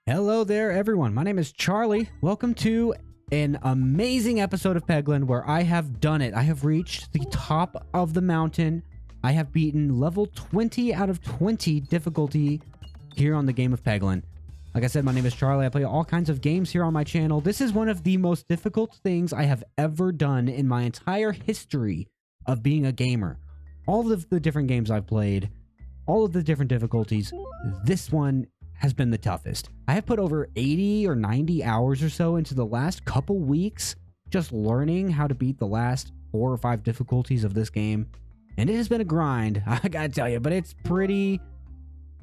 Hello there, everyone. My name is Charlie. Welcome to an amazing episode of Peglin where I have done it. I have reached the top of the mountain. I have beaten level 20 out of 20 difficulty here on the game of Peglin. Like I said, my name is Charlie. I play all kinds of games here on my channel. This is one of the most difficult things I have ever done in my entire history of being a gamer. All of the different games I've played, all of the different difficulties, this one has been the toughest. I have put over 80 or 90 hours or so into the last couple weeks just learning how to beat the last 4 or 5 difficulties of this game. And it has been a grind, I gotta tell you, but it's pretty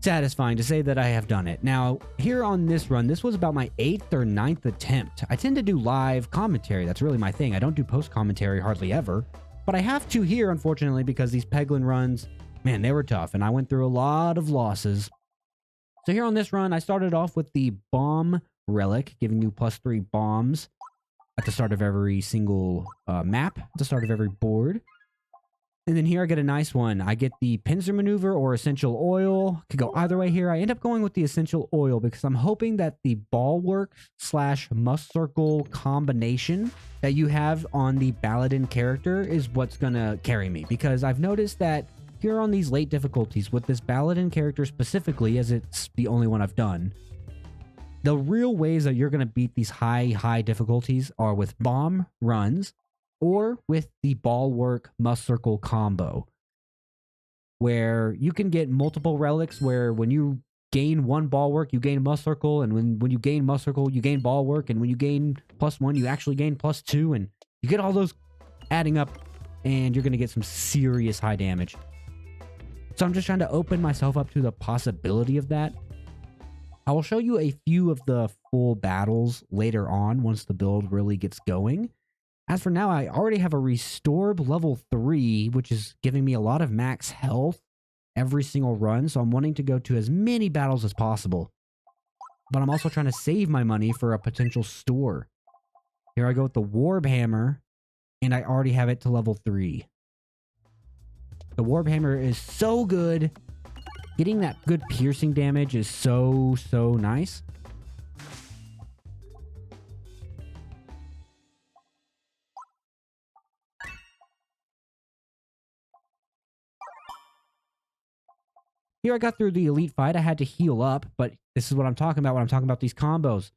satisfying to say that I have done it. Now, here on this run, this was about my 8th or 9th attempt. I tend to do live commentary. That's really my thing. I don't do post commentary hardly ever, but I have to here, unfortunately, because these Peglin runs, man, they were tough, and I went through a lot of losses. So here on this run, I started off with the bomb relic, giving you +3 bombs at the start of every single map, at the start of every board. And then here I get a nice one. I get the pincer maneuver or essential oil. Could go either way here. I end up going with the essential oil because I'm hoping that the Ballwark / Muscircle combination that you have on the Baladin character is what's going to carry me. Because I've noticed that here on these late difficulties with this Baladin character specifically, as it's the only one I've done, the real ways that you're going to beat these high difficulties are with bomb runs or with the Ballwark Muscircle combo, where you can get multiple relics where when you gain one Ballwark, you gain Muscircle, and when you gain Muscircle, you gain Ballwark, and when you gain +1, you actually gain +2, and you get all those adding up, and you're going to get some serious high damage. So I'm just trying to open myself up to the possibility of that. I will show you a few of the full battles later on once the build really gets going. As for now, I already have a Restorb level 3, which is giving me a lot of max health every single run, so I'm wanting to go to as many battles as possible. But I'm also trying to save my money for a potential store. Here I go with the Warhammer, and I already have it to level 3. The Warhammer is so good. Getting that good piercing damage is so nice. Here I got through the elite fight. I had to heal up, but this is what I'm talking about when I'm talking about these combos.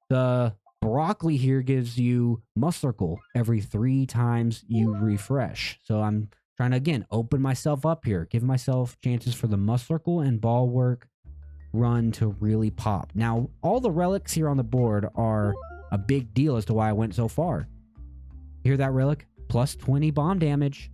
The broccoli here gives you Muscircle every 3 times you refresh. So I'm trying to, again, open myself up here. Give myself chances for the Muscircle and Ballwark run to really pop. Now, all the relics here on the board are a big deal as to why I went so far. Hear that relic? +20 bomb damage.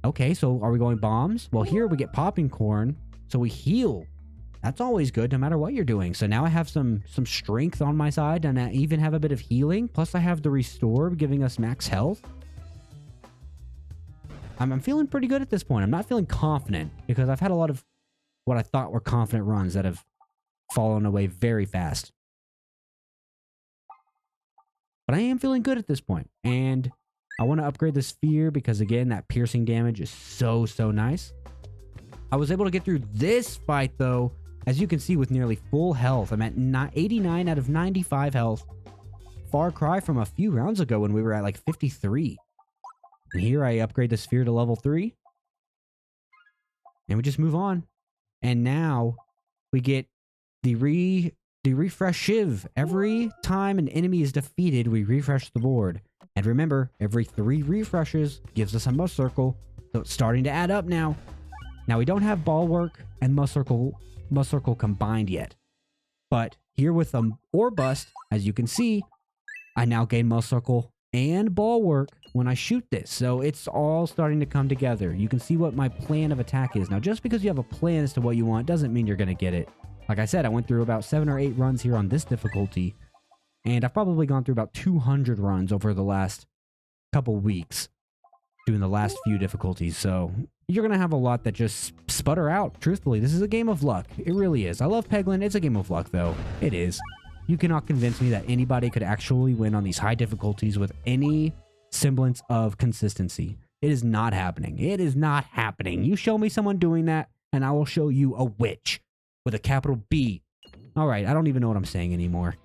Okay, so are we going bombs? Well, here we get popping corn, so we heal. That's always good no matter what you're doing. So now I have some strength on my side, and I even have a bit of healing. Plus I have the Restore giving us max health. I'm feeling pretty good at this point. I'm not feeling confident because I've had a lot of what I thought were confident runs that have fallen away very fast. But I am feeling good at this point. And I want to upgrade the sphere because, again, that piercing damage is so nice. I was able to get through this fight, though, as you can see, with nearly full health. I'm at 89 out of 95 health. Far cry from a few rounds ago when we were at like 53. And here I upgrade the sphere to level 3. And we just move on. And now we get the refresh shiv. Every time an enemy is defeated, we refresh the board. And remember, every 3 refreshes gives us a Muscircle. So it's starting to add up now. Now we don't have Ballwark and Muscircle combined yet. But here with Ore Bust, as you can see, I now gain Muscircle and Ballwark when I shoot this. So it's all starting to come together. You can see what my plan of attack is. Now, just because you have a plan as to what you want doesn't mean you're going to get it. Like I said, I went through about 7 or 8 runs here on this difficulty, and I've probably gone through about 200 runs over the last couple weeks doing the last few difficulties. So you're going to have a lot that just sputter out. Truthfully, this is a game of luck. It really is. I love Peglin. It's a game of luck, though. It is. You cannot convince me that anybody could actually win on these high difficulties with any semblance of consistency. It is not happening. It is not happening. You show me someone doing that, and I will show you a witch with a capital B. All right, I don't even know what I'm saying anymore.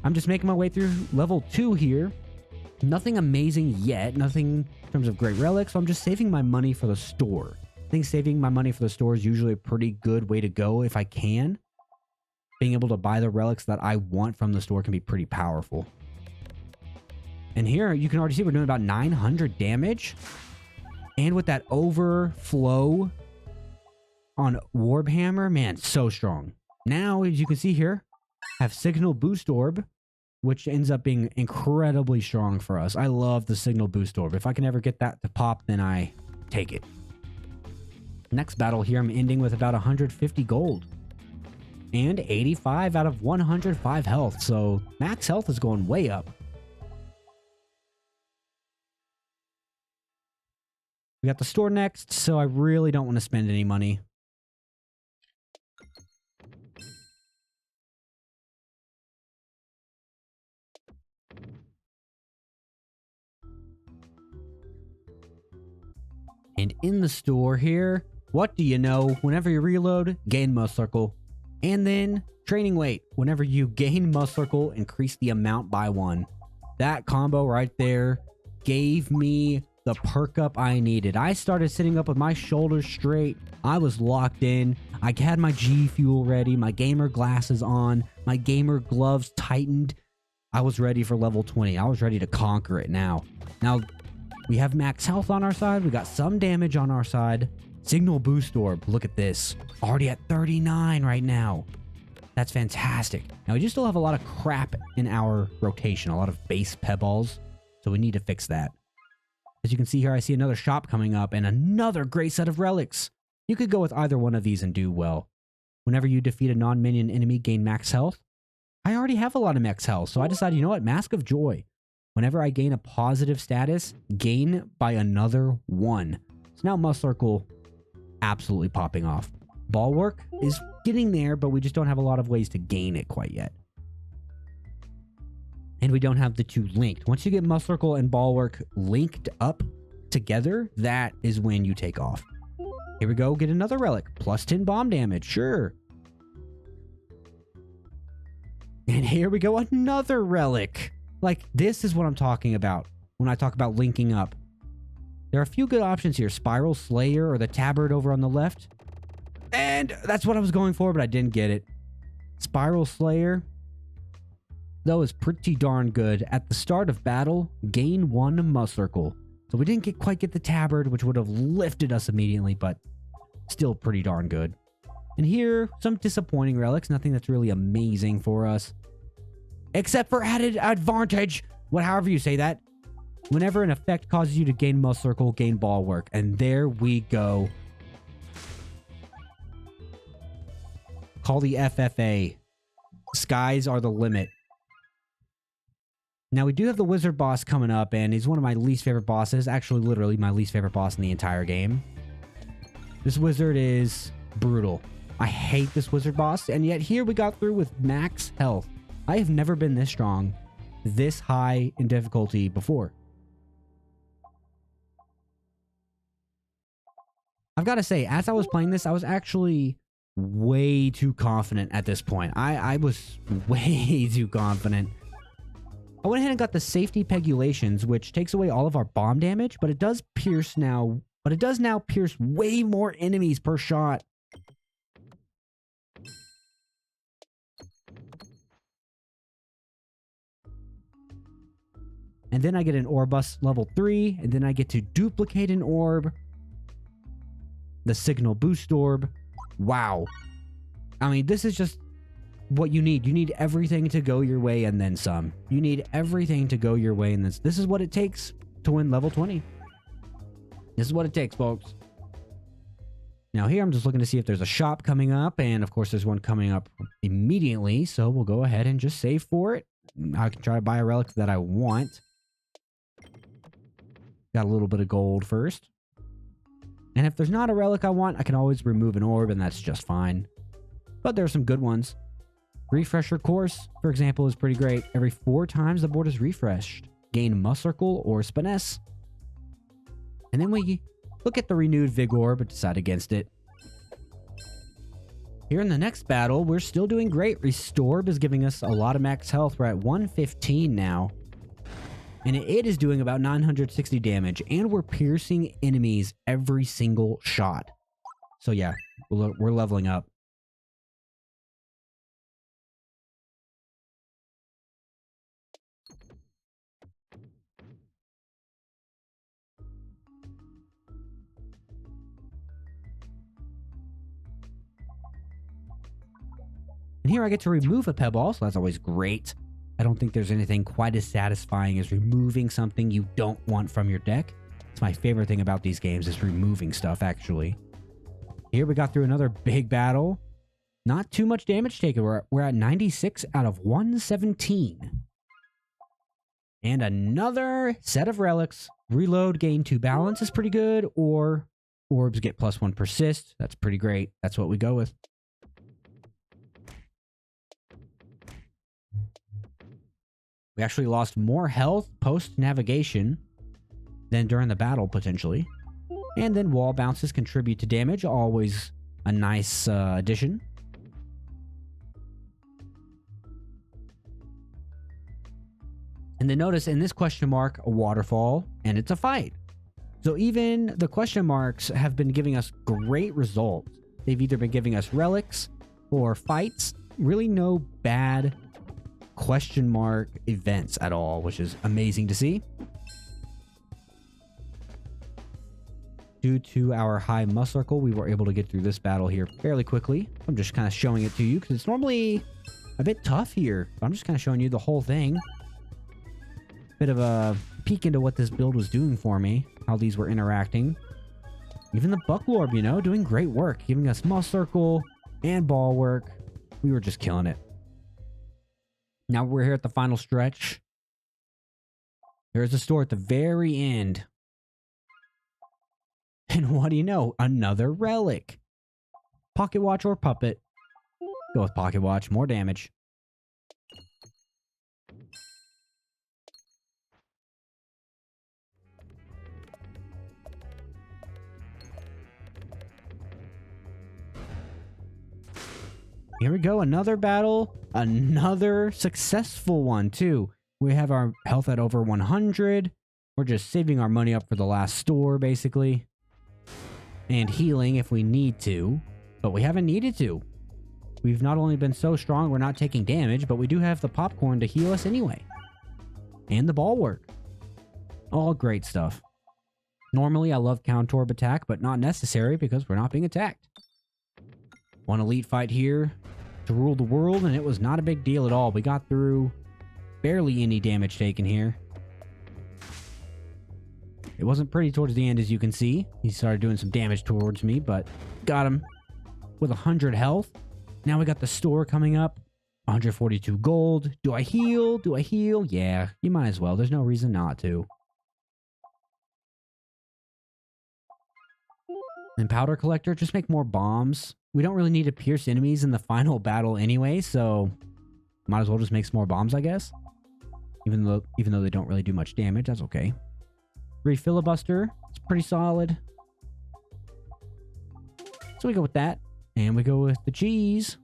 I'm just making my way through level 2 here. Nothing amazing yet. Nothing in terms of great relics. So I'm just saving my money for the store. I think saving my money for the store is usually a pretty good way to go if I can. Being able to buy the relics that I want from the store can be pretty powerful. And here you can already see we're doing about 900 damage. And with that overflow on Warhammer, man, so strong. Now, as you can see here, I have Signal Boost Orb, which ends up being incredibly strong for us. I love the Signal Boost Orb. If I can ever get that to pop, then I take it. Next battle here, I'm ending with about 150 gold. And 85 out of 105 health. So max health is going way up. We got the store next, so I really don't want to spend any money. And in the store here, what do you know? Whenever you reload, gain Muscircle. And then training weight. Whenever you gain Muscircle, increase the amount by 1. That combo right there gave me the perk up I needed. I started sitting up with my shoulders straight. I was locked in. I had my G Fuel ready, my gamer glasses on, my gamer gloves tightened. I was ready for level 20. I was ready to conquer it now. Now, we have max health on our side. We got some damage on our side. Signal Boost Orb. Look at this. Already at 39 right now. That's fantastic. Now, we do still have a lot of crap in our rotation. A lot of base Pebballs. So we need to fix that. As you can see here, I see another shop coming up and another great set of relics. You could go with either one of these and do well. Whenever you defeat a non-minion enemy, gain max health. I already have a lot of max health, so I decided, you know what? Mask of Joy. Whenever I gain a positive status, gain by another 1. So now Muscircle absolutely popping off. Ballwark is getting there, but we just don't have a lot of ways to gain it quite yet. And we don't have the two linked. Once you get Muscircle and Ballwark linked up together, that is when you take off. Here we go, get another relic. Plus 10 bomb damage, sure. And here we go, another relic. Like, this is what I'm talking about when I talk about linking up. There are a few good options here. Spiral Slayer or the Tabard over on the left. And that's what I was going for, but I didn't get it. Spiral Slayer, though, is pretty darn good. At the start of battle, gain 1 Muscircle. So we didn't quite get the Tabard, which would have lifted us immediately, but still pretty darn good. And here, some disappointing relics. Nothing that's really amazing for us. Except for added advantage. However you say that. Whenever an effect causes you to gain Muscircle, gain Ballwark. And there we go. Call the FFA. Skies are the limit. Now, we do have the wizard boss coming up, and he's one of my least favorite bosses. Actually, literally my least favorite boss in the entire game. This wizard is brutal. I hate this wizard boss, and yet here we got through with max health. I have never been this strong, this high in difficulty before. I've got to say, as I was playing this, I was actually way too confident at this point. I was way too confident. I went ahead and got the safety pegulations, which takes away all of our bomb damage, but it does pierce now. But it does now pierce way more enemies per shot. And then I get an Orbus level 3, and then I get to duplicate an orb. The Signal Boost Orb. Wow. I mean, this is just what you need. You need everything to go your way and then some. You need everything to go your way and then this is what it takes to win level 20. This is what it takes, folks. Now here I'm just looking to see if there's a shop coming up, and of course there's one coming up immediately, so we'll go ahead and just save for it. I can try to buy a relic that I want. Got a little bit of gold first. And if there's not a relic I want, I can always remove an orb, and that's just fine. But there are some good ones. Refresher Course, for example, is pretty great. Every 4 times the board is refreshed. Gain Muscircle or Spiness. And then we look at the renewed Vigor, but decide against it. Here in the next battle, we're still doing great. Restorb is giving us a lot of max health. We're at 115 now. And it is doing about 960 damage. And we're piercing enemies every single shot. So yeah, we're leveling up. And here I get to remove a Pebball, so that's always great. I don't think there's anything quite as satisfying as removing something you don't want from your deck. It's my favorite thing about these games is removing stuff, actually. Here we got through another big battle. Not too much damage taken. We're at 96 out of 117. And another set of relics. Reload, gain 2 balance is pretty good. Or orbs get +1 persist. That's pretty great. That's what we go with. We actually lost more health post-navigation than during the battle, potentially. And then wall bounces contribute to damage. Always a nice addition. And then notice in this question mark, a waterfall, and it's a fight. So even the question marks have been giving us great results. They've either been giving us relics or fights. Really no bad question mark events at all, which is amazing to see. Due to our high Muscircle, we were able to get through this battle here fairly quickly. I'm just kind of showing it to you because it's normally a bit tough here. I'm just kind of showing you the whole thing. Bit of a peek into what this build was doing for me, how these were interacting. Even the Bucklorb, you know, doing great work, giving us Muscircle and Ballwark. We were just killing it. Now we're here at the final stretch. There's a store at the very end. And what do you know? Another relic. Pocket Watch or Puppet. Go with Pocket Watch. More damage. Here we go. Another battle. Another successful one, too. We have our health at over 100. We're just saving our money up for the last store, basically. And healing if we need to. But we haven't needed to. We've not only been so strong, we're not taking damage, but we do have the popcorn to heal us anyway. And the Ballwark. All great stuff. Normally, I love counter-orb attack, but not necessary because we're not being attacked. One elite fight here to rule the world, and it was not a big deal at all. We got through barely any damage taken here. It wasn't pretty towards the end, as you can see. He started doing some damage towards me, but got him with 100 health. Now we got the store coming up. 142 gold. Do I heal? Do I heal? Yeah, you might as well. There's no reason not to. And Powder Collector, just make more bombs. We don't really need to pierce enemies in the final battle anyway, so might as well just make some more bombs, I guess. Even though they don't really do much damage, that's okay. Filibuster, it's pretty solid. So we go with that, and we go with the cheese.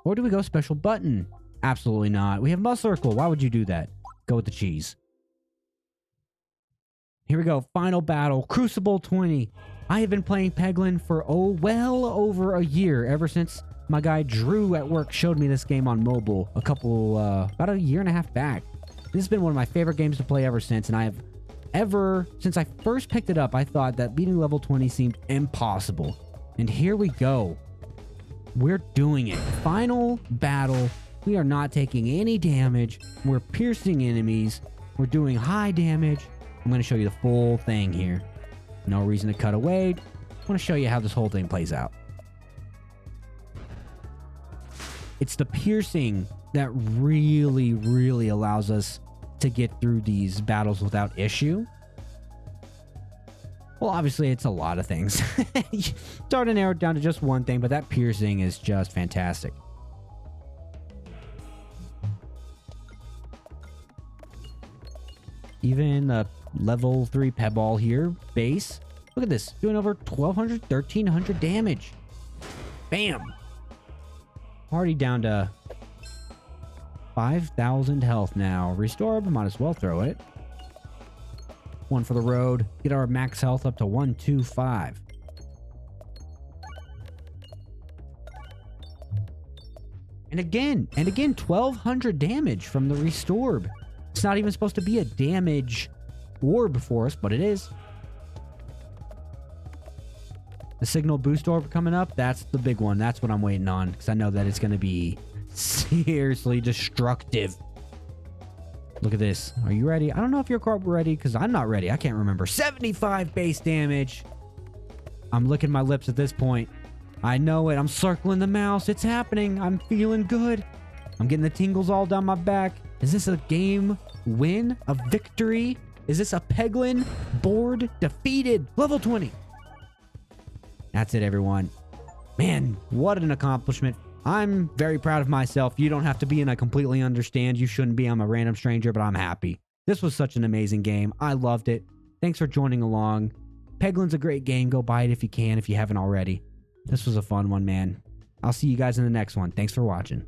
Or do we go special button? Absolutely not. We have Muscircle. Why would you do that? Go with the cheese. Here we go. Final battle. Cruciball 20. I have been playing Peglin for, well over a year. Ever since my guy Drew at work showed me this game on mobile about a year and a half back. This has been one of my favorite games to play ever since, and since I first picked it up, I thought that beating level 20 seemed impossible. And here we go. We're doing it. Final battle. We are not taking any damage. We're piercing enemies. We're doing high damage. I'm going to show you the full thing here. No reason to cut away. I want to show you how this whole thing plays out. It's the piercing that really, really allows us to get through these battles without issue. Well, obviously, it's a lot of things. It's hard to narrow it down to just one thing, but that piercing is just fantastic. Even the level 3 Pebball here, base. Look at this, doing over 1,200, 1,300 damage. Bam! Already down to 5,000 health now. Restore, but might as well throw it. One for the road. Get our max health up to 125. And again, 1,200 damage from the Restorb. It's not even supposed to be a damage orb for us, but it is. The signal boost orb coming up, that's the big one. That's what I'm waiting on, because I know that it's going to be seriously destructive. Look at this. Are you ready? I don't know if you're quite ready, because I'm not ready. I can't remember. 75 base damage. I'm licking my lips at this point. I know it. I'm circling the mouse. It's happening. I'm feeling good. I'm getting the tingles all down my back. Is this a game win? A victory? Is this a Peglin board defeated? Level 20. That's it, everyone. Man, what an accomplishment. I'm very proud of myself. You don't have to be, and I completely understand. You shouldn't be. I'm a random stranger, but I'm happy. This was such an amazing game. I loved it. Thanks for joining along. Peglin's a great game. Go buy it if you can, if you haven't already. This was a fun one, man. I'll see you guys in the next one. Thanks for watching.